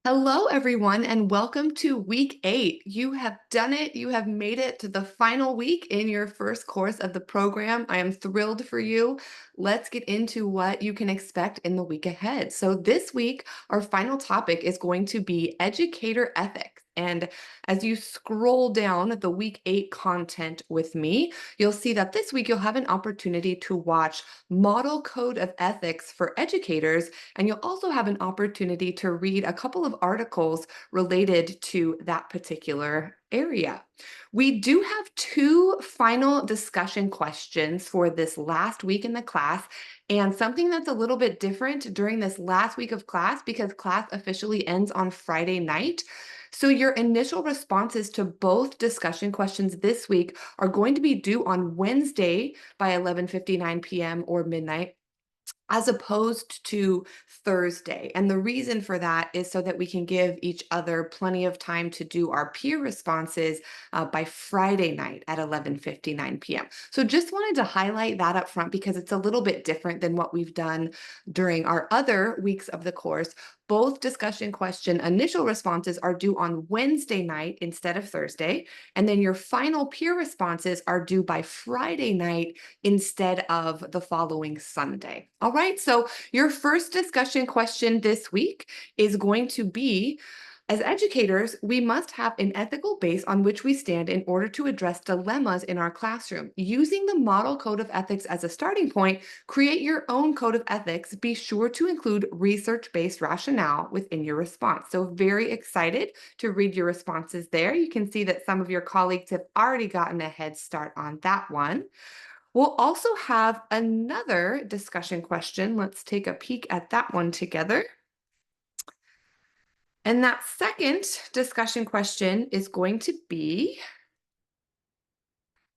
Hello, everyone, and welcome to week 8. You have done it. You have made it to the final week in your first course of the program. I am thrilled for you. Let's get into what you can expect in the week ahead. So, this week, our final topic is going to be educator ethics. And as you scroll down the week 8 content with me, you'll see that this week you'll have an opportunity to watch Model Code of Ethics for Educators, and you'll also have an opportunity to read a couple of articles related to that particular area. We do have two final discussion questions for this last week in the class, and something that's a little bit different during this last week of class because class officially ends on Friday night. So, your initial responses to both discussion questions this week are going to be due on Wednesday by 11:59 p.m. or midnight, as opposed to Thursday. And the reason for that is so that we can give each other plenty of time to do our peer responses by Friday night at 11:59 p.m. So just wanted to highlight that up front because it's a little bit different than what we've done during our other weeks of the course. Both discussion question initial responses are due on Wednesday night instead of Thursday. And then your final peer responses are due by Friday night instead of the following Sunday. All right, so your first discussion question this week is going to be, as educators, we must have an ethical base on which we stand in order to address dilemmas in our classroom. Using the model code of ethics as a starting point, create your own code of ethics. Be sure to include research-based rationale within your response. So very excited to read your responses there. You can see that some of your colleagues have already gotten a head start on that one. We'll also have another discussion question. Let's take a peek at that one together. And that second discussion question is going to be,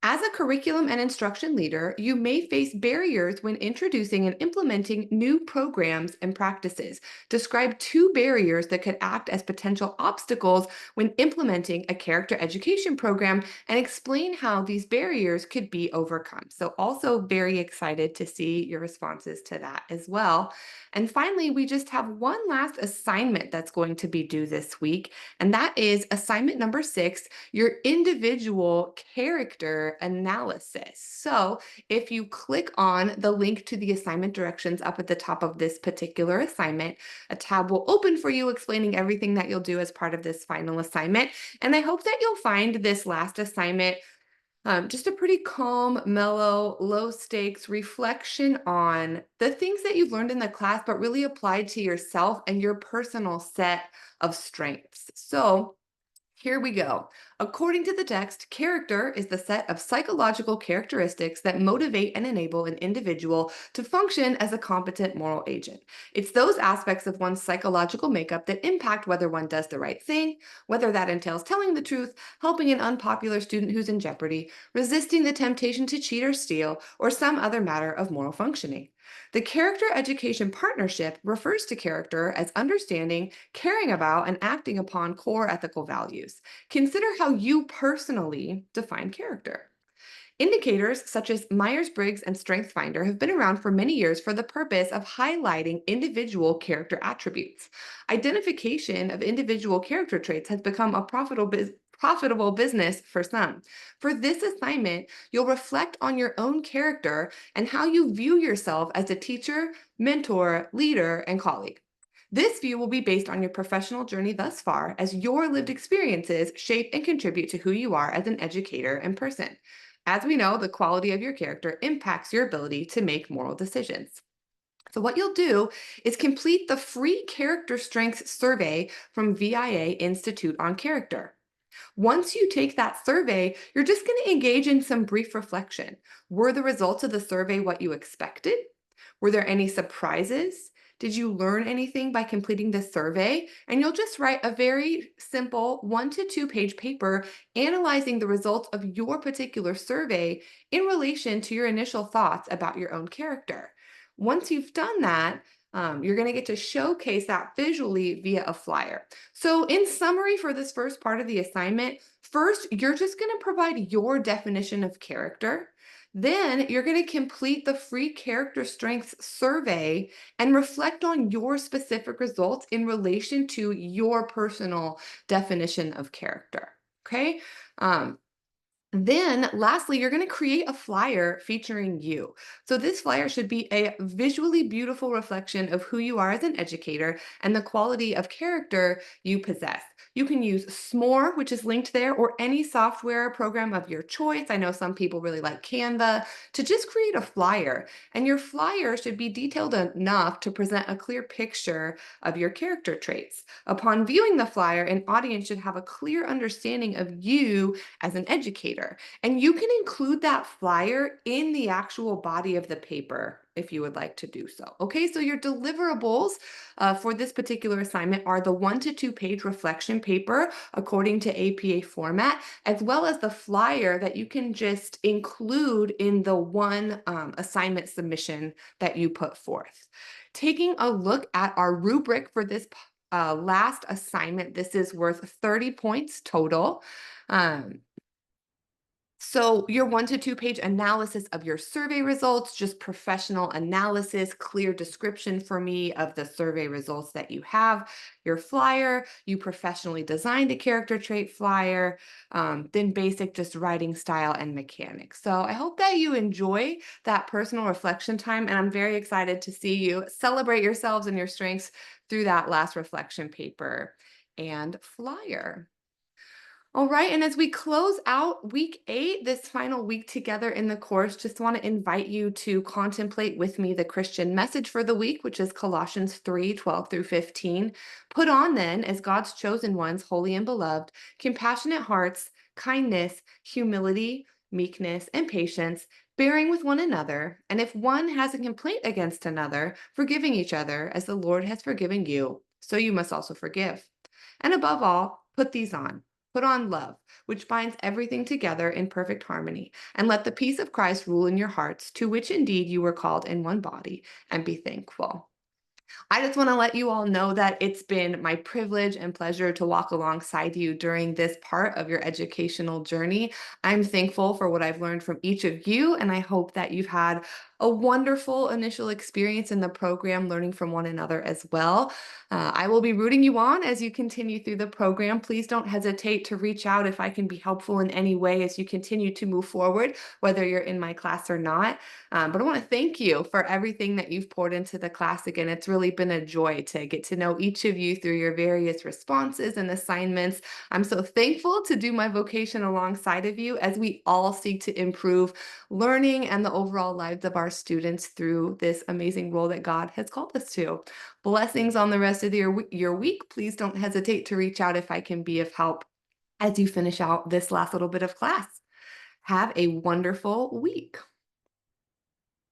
as a curriculum and instruction leader, you may face barriers when introducing and implementing new programs and practices. Describe two barriers that could act as potential obstacles when implementing a character education program and explain how these barriers could be overcome. So, also very excited to see your responses to that as well. And finally, we just have one last assignment that's going to be due this week, and that is assignment number 6, your individual character analysis. So if you click on the link to the assignment directions up at the top of this particular assignment, a tab will open for you explaining everything that you'll do as part of this final assignment. And I hope that you'll find this last assignment just a pretty calm, mellow, low stakes reflection on the things that you've learned in the class, but really applied to yourself and your personal set of strengths. So, here we go. According to the text, character is the set of psychological characteristics that motivate and enable an individual to function as a competent moral agent. It's those aspects of one's psychological makeup that impact whether one does the right thing, whether that entails telling the truth, helping an unpopular student who's in jeopardy, resisting the temptation to cheat or steal, or some other matter of moral functioning. The character education partnership refers to character as understanding, caring about, and acting upon core ethical values. Consider how you personally define character. Indicators such as Myers-Briggs and StrengthsFinder have been around for many years for the purpose of highlighting individual character attributes. Identification of individual character traits has become a profitable business for some. For this assignment, you'll reflect on your own character and how you view yourself as a teacher, mentor, leader, and colleague. This view will be based on your professional journey thus far, as your lived experiences shape and contribute to who you are as an educator and person. As we know, the quality of your character impacts your ability to make moral decisions. So, what you'll do is complete the free character strengths survey from VIA Institute on Character. Once you take that survey, you're just going to engage in some brief reflection. Were the results of the survey what you expected? Were there any surprises? Did you learn anything by completing the survey? And you'll just write a very simple 1 to 2 page paper analyzing the results of your particular survey in relation to your initial thoughts about your own character. Once you've done that, you're going to get to showcase that visually via a flyer. So, in summary, for this first part of the assignment, first, you're just going to provide your definition of character. Then you're going to complete the free character strengths survey and reflect on your specific results in relation to your personal definition of character. Okay. Um, then, lastly, you're going to create a flyer featuring you. So, this flyer should be a visually beautiful reflection of who you are as an educator and the quality of character you possess. You can use S'more, which is linked there, or any software program of your choice. I know some people really like Canva to just create a flyer. And your flyer should be detailed enough to present a clear picture of your character traits. Upon viewing the flyer, an audience should have a clear understanding of you as an educator. And you can include that flyer in the actual body of the paper if you would like to do so. Okay, so your deliverables for this particular assignment are the 1 to 2 page reflection paper according to APA format, as well as the flyer that you can just include in the one assignment submission that you put forth. Taking a look at our rubric for this last assignment, this is worth 30 points total. Um, so your 1 to 2 page analysis of your survey results, just professional analysis, clear description for me of the survey results that you have. Your flyer, you professionally designed a character trait flyer, then basic just writing style and mechanics. So I hope that you enjoy that personal reflection time, and I'm very excited to see you celebrate yourselves and your strengths through that last reflection paper and flyer. All right, and as we close out week 8, this final week together in the course, just want to invite you to contemplate with me the Christian message for the week, which is Colossians 3:12 through 15. Put on then, as God's chosen ones, holy and beloved, compassionate hearts, kindness, humility, meekness, and patience, bearing with one another, and if one has a complaint against another, forgiving each other, as the Lord has forgiven you, so you must also forgive. And above all, put these on. Put on love, which binds everything together in perfect harmony, and let the peace of Christ rule in your hearts, to which indeed you were called in one body, and be thankful. I just want to let you all know that it's been my privilege and pleasure to walk alongside you during this part of your educational journey. I'm thankful for what I've learned from each of you, and I hope that you've had a wonderful initial experience in the program, learning from one another as well. I will be rooting you on as you continue through the program. Please don't hesitate to reach out if I can be helpful in any way as you continue to move forward, whether you're in my class or not. But I want to thank you for everything that you've poured into the class. Again, it's really been a joy to get to know each of you through your various responses and assignments. I'm so thankful to do my vocation alongside of you as we all seek to improve learning and the overall lives of our students through this amazing role that God has called us to. Blessings on the rest of your week. Please don't hesitate to reach out if I can be of help as you finish out this last little bit of class. Have a wonderful week.